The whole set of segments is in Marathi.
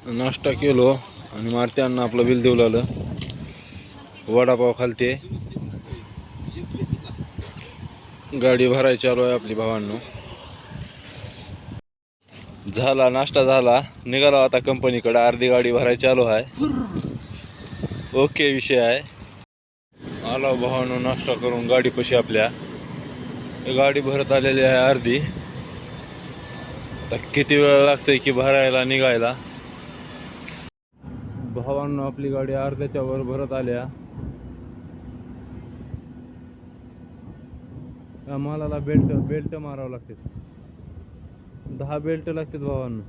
नाश्ता केलो आणि मारत्यांना आपलं बिल देऊ लागलं. वडापाव खालते, गाडी भरायची चालू आहे आपली भावांनो. झाला नाश्ता झाला, निघालो आता कंपनीकडे. अर्धी गाडी भरायची चालू आहे. ओके विषय आहे. आलो भावांनो नाश्ता करून गाडीपाशी आपल्या. गाडी भरत आलेली आहे अर्धी. आता किती वेळ लागतंय की भरायला निघायला. भावांनो आपली गाडी अर्ध्याच्या वर भरत आल्या. मालाला बेल्ट मारावं लागते. 10 बेल्ट लागतात भावांनो.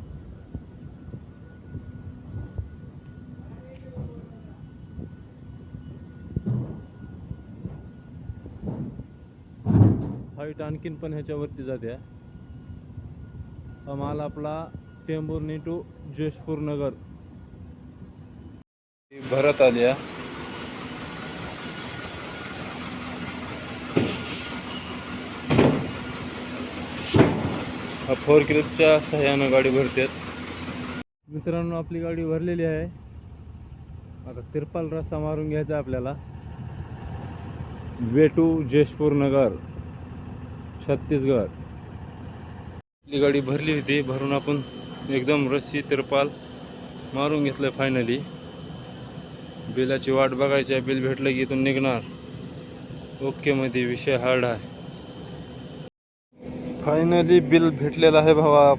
हाईट आणखीन पण ह्याच्यावरती जाते. हा माल आपला टेंभुर्णी टू जयपूर नगर भरत आल्या. हा फोरक्लिपच्या सहाय्यानं गाडी भरतात. मित्रांनो आपली गाडी भरलेली आहे. आता तिरपाल रस्ता मारून घ्यायचा आपल्याला. वे टू जयपूर नगर छत्तीसगड. आपली गाडी भरली होती. भरून आपण एकदम रस्सी तिरपाल मारून घेतलं फायनली. बिलाची वाट बघायची आहे. बिल भेटलं की इथून निघणार. ओके मध्ये विषय हार्ड आहे. फायनली बिल भेटलेलं आहे भावा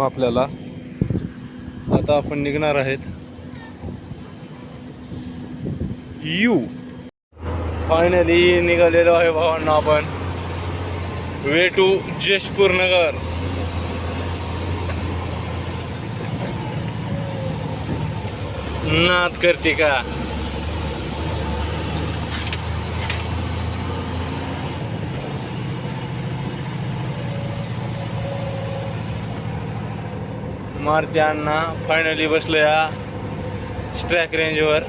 आपल्याला. आता आपण निघणार आहेत. फायनली निघालेलो आहे भावांना आपण. वे टू जयपूर नगर. नाद करते का? मारुती अण्णा फायनली बसलो या स्ट्रॅक रेंजवर.